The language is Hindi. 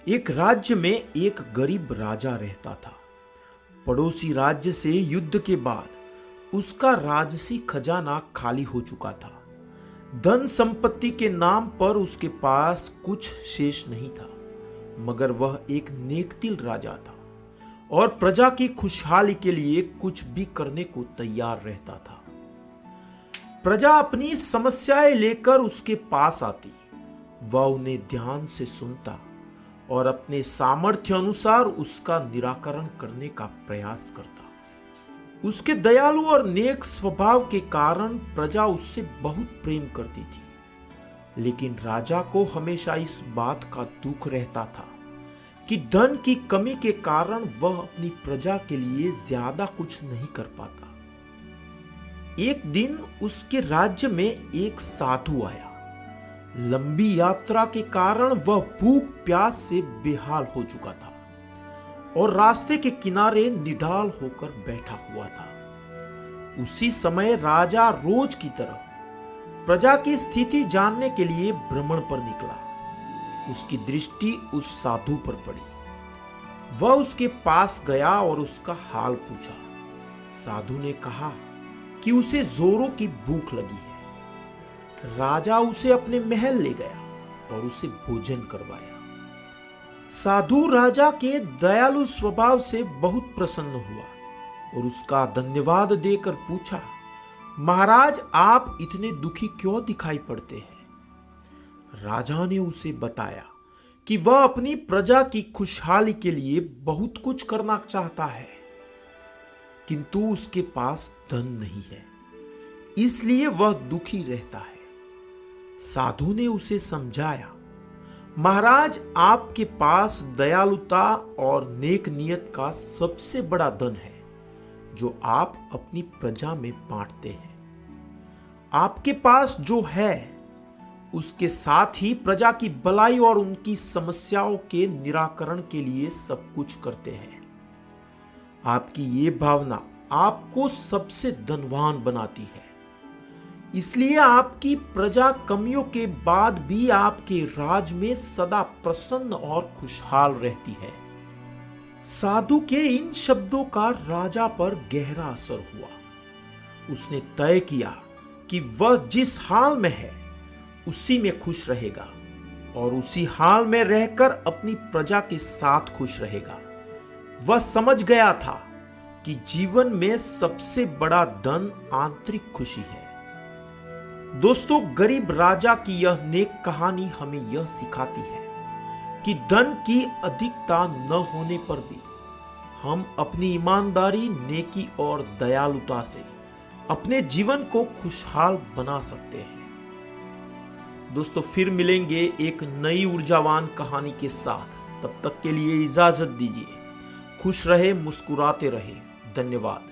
एक राज्य में एक गरीब राजा रहता था। पड़ोसी राज्य से युद्ध के बाद उसका राजसी खजाना खाली हो चुका था। धन संपत्ति के नाम पर उसके पास कुछ शेष नहीं था, मगर वह एक नेकदिल राजा था और प्रजा की खुशहाली के लिए कुछ भी करने को तैयार रहता था। प्रजा अपनी समस्याएं लेकर उसके पास आती, वह उन्हें ध्यान से सुनता और अपने सामर्थ्य अनुसार उसका निराकरण करने का प्रयास करता। उसके दयालु और नेक स्वभाव के कारण प्रजा उससे बहुत प्रेम करती थी, लेकिन राजा को हमेशा इस बात का दुख रहता था कि धन की कमी के कारण वह अपनी प्रजा के लिए ज्यादा कुछ नहीं कर पाता। एक दिन उसके राज्य में एक साधु आया। लंबी यात्रा के कारण वह भूख प्यास से बेहाल हो चुका था और रास्ते के किनारे निढाल होकर बैठा हुआ था। उसी समय राजा रोज की तरह प्रजा की स्थिति जानने के लिए भ्रमण पर निकला। उसकी दृष्टि उस साधु पर पड़ी। वह उसके पास गया और उसका हाल पूछा। साधु ने कहा कि उसे जोरों की भूख लगी है। राजा उसे अपने महल ले गया और उसे भोजन करवाया। साधु राजा के दयालु स्वभाव से बहुत प्रसन्न हुआ और उसका धन्यवाद देकर पूछा, महाराज, आप इतने दुखी क्यों दिखाई पड़ते हैं? राजा ने उसे बताया कि वह अपनी प्रजा की खुशहाली के लिए बहुत कुछ करना चाहता है, किंतु उसके पास धन नहीं है, इसलिए वह दुखी रहता है। साधु ने उसे समझाया, महाराज, आपके पास दयालुता और नेक नियत का सबसे बड़ा धन है जो आप अपनी प्रजा में बांटते हैं। आपके पास जो है उसके साथ ही प्रजा की भलाई और उनकी समस्याओं के निराकरण के लिए सब कुछ करते हैं। आपकी ये भावना आपको सबसे धनवान बनाती है, इसलिए आपकी प्रजा कमियों के बाद भी आपके राज में सदा प्रसन्न और खुशहाल रहती है। साधु के इन शब्दों का राजा पर गहरा असर हुआ। उसने तय किया कि वह जिस हाल में है उसी में खुश रहेगा और उसी हाल में रहकर अपनी प्रजा के साथ खुश रहेगा। वह समझ गया था कि जीवन में सबसे बड़ा धन आंतरिक खुशी है। दोस्तों, गरीब राजा की यह नेक कहानी हमें यह सिखाती है कि धन की अधिकता न होने पर भी हम अपनी ईमानदारी, नेकी और दयालुता से अपने जीवन को खुशहाल बना सकते हैं। दोस्तों, फिर मिलेंगे एक नई ऊर्जावान कहानी के साथ। तब तक के लिए इजाजत दीजिए। खुश रहे, मुस्कुराते रहे। धन्यवाद।